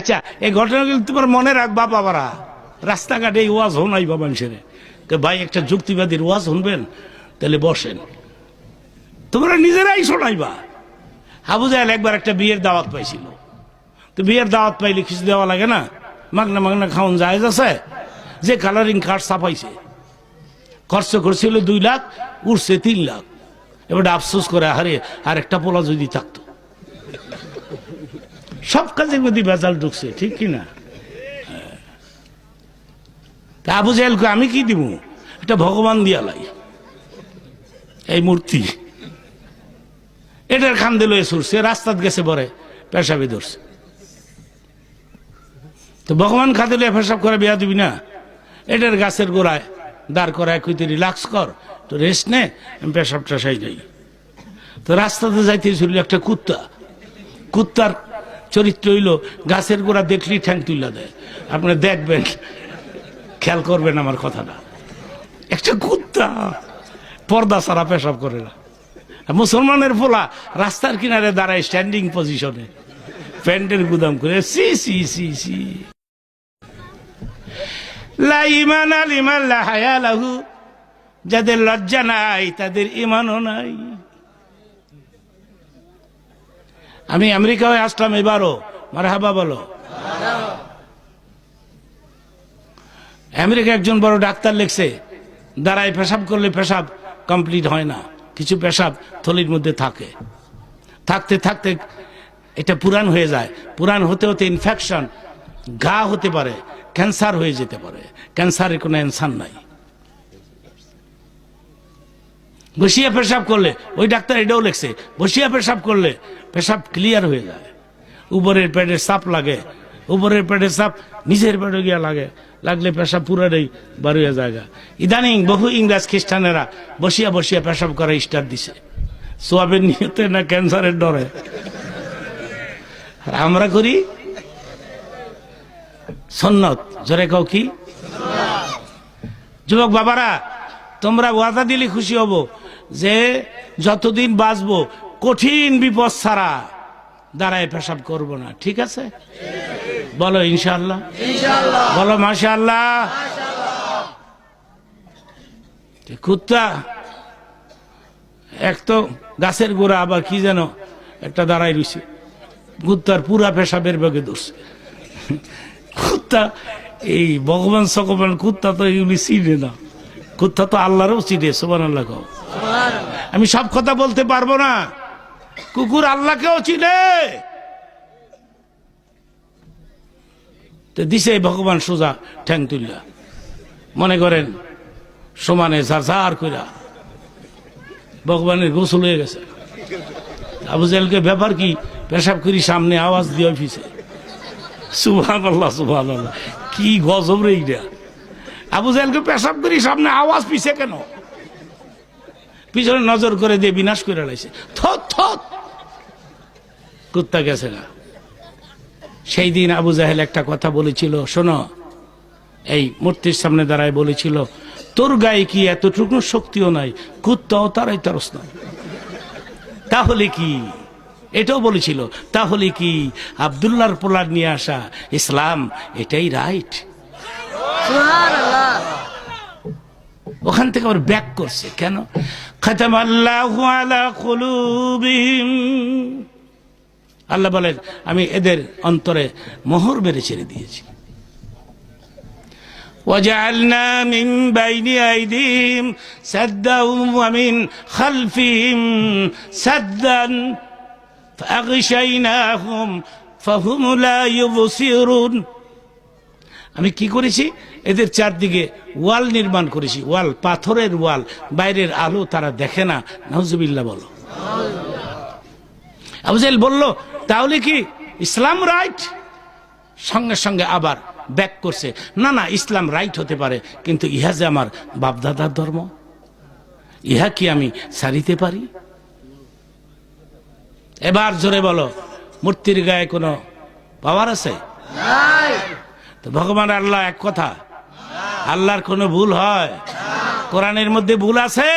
আচ্ছা, এই ঘটনাগুলো তোমার মনে রাখবা বাবারা। রাস্তাঘাটে এই ওয়াজ শোনাইবা মানুষের, ভাই একটা যুক্তিবাদীর ওয়াজ শুনবেন, তাহলে বসেন, তোমরা নিজেরাই শোনাইবা। আবু জাহেল একবার একটা বিয়ের দাওয়াত পাইছিল, তো বিয়ের দাওয়াত পাইলে কিছু দেওয়া লাগে না, মাগনা মাগনা খাওয়ান জায়েজ আছে। যে কালারিং কার্ড ছাপাইছে, খরচ করছিল 2 লাখ, উঠছে 3 লাখ। এবার আফসোস করে, আরে আর একটা পোলা যদি থাকতো। সব কাজের মধ্যে বেজাল ঢুকছে, ঠিক কিনা? তা আবু জাহেলকে আমি কি দিব? একটা ভগবান দিয়া লাই, এই মূর্তি, এটার খান দিল ছুটছে, রাস্তাত গেছে পরে পেশাবে ধরছে। তো ভগবান খাদিলে পেশাব করে বিয়া দিবি না, এটার গাছের গোড়ায় দাঁড় করায় কইতে রিল্যাক্স কর, তো রেস্ট নে, আমি পেশাব টেশাই যাই। তো রাস্তাতে যাইতে ছিল একটা কুত্তা, কুত্তার চরিত্র হইল গাছের গোড়া দেখলি ঠ্যাং তুইলা দেয়। আপনি দেখবেন, খেয়াল করবেন আমার কথাটা। একটা কুত্তা পর্দা ছাড়া পেশাব করে না। মুসলমানের ফোলা রাস্তার কিনারে দাঁড়ায় স্ট্যান্ডিং পজিশনে, প্যান্টের গুদাম করে। সি সি সি সি, লা ঈমান লিমান লা হায়া লাহু, যাদের লজ্জা নাই তাদের ঈমানও নাই। আমি আমেরিকায় আসলাম এবারও, মারহাবা বলো। আমেরিকা একজন বড় ডাক্তার লিখছে, দাঁড়ায় পেশাব করলে পেশাব কমপ্লিট হয় না, কিছু পেশাব থলির মধ্যে থাকে, থাকতে থাকতে এটা পুরান হয়ে যায়, পুরান হতে হতে ইনফেকশন, ঘা হতে পারে, ক্যান্সার হয়ে যেতে পারে। ক্যান্সারের কোনো অ্যান্সার নাই। বসিয়া পেশাব করলে, ওই ডাক্তার এটাও লিখছে, বসিয়া পেশাব করলে পেশাব ক্লিয়ার হয়ে যায়। উপরের পেটের চাপ লাগে, উপরের পেটের চাপ নিচের পেটে গিয়া লাগে, লাগলে পেশাব পুরাটাই বার হয়ে যায়। ইদানিং বহু ইংরেজ খ্রিস্টানেরা বসিয়া বসিয়া পেশাব করা স্টার্ট দিছে, সোয়াবের নিয়তে না ক্যান্সারের ডরে। আর আমরা করি সুন্নত। জোরে কও কি? যুবক বাবারা, তোমরা ওয়াদা দিলে খুশি হব যে যতদিন বাঁচবো কঠিন বিপদ ছাড়া দাঁড়ায় পেশাব করব না, ঠিক আছে? বলো ইনশাআল্লাহ, বলো মাশাআল্লাহ। কুত্তা এক তো গাছের গোড়া, আবার কি যেন একটা দাঁড়ায় রয়েছে, কুত্তার পুরা পেশাবের বেগে ধরছে। কুত্তা এই ভগবান সকবান, কুত্তা তো এগুলি চিনে না, কুত্তা তো আল্লাহরও চিনে। সুবহানাল্লাহ কও। আমি সব কথা বলতে পারবো না, কুকুর আল্লাহকেও চিনে। তো দিছে ভগবান সোজা ঠ্যাং তুললা, মনে করেন সমানে ঝাড় কইরা ভগবানের গোসল হয়ে গেছে। আবু জাহেলকে ব্যাপার কি? পেশাব করি সামনে আওয়াজ দিয়ে ফিসে। সুবহানাল্লাহ, সুবহানাল্লাহ, কি গজব রে এইটা। আবু জাহেলকে পেশাব করি সামনে আওয়াজ পিছে কেন? পিছনে নজর করে দিয়ে বিনাশ করে লাইছে। থত থত, কুত্তা গেছে না। সেই দিন আবু জাহেল একটা কথা বলেছিল, শোনো, এই মূর্তির সামনে দাঁড়ায় বলেছিল, তোর গায়ে কি এতটুকু শক্তিও নাই, কুত্তাও তারাই তারস না। তাহলে কি? এটাও বলেছিল, তাহলে কি আব্দুল্লাহর পোলার নিয়ে আসা ইসলাম এটাই রাইট? ওখান থেকে আবার ব্যাক করছে কেন? খাতামাল্লাহু আলা কুলুবিহিম, আল্লাহ বলেন আমি এদের অন্তরে মোহর মেরে ছেড়ে দিয়েছি। وجعلنا من بين أيديهم سدا ومن خلفهم سدا فأغشيناهم فهم لا يبصرون। আমি কি করেছি? এদের চারদিকে ওয়াল নির্মাণ করেছি, ওয়াল, পাথরের ওয়াল, বাইরের আলো তারা দেখে না। নাউজুবিল্লাহ বলো। আবু জাহেল বলল, তাহলে কি ইসলাম রাইট? সঙ্গে সঙ্গে আবার ব্যাক করছে, না না, ইসলাম রাইট হতে পারে, কিন্তু ইহা যে আমার বাপদাদার ধর্ম, ইহা কি আমি ছাড়িতে পারি? এবার জোরে বলো, মূর্তির গায়ে কোনো পাওয়ার আছে? তো ভগবান আল্লাহ এক কথা, আল্লাহর কোনো ভুল হয়? কোরআনের মধ্যে ভুল আছে?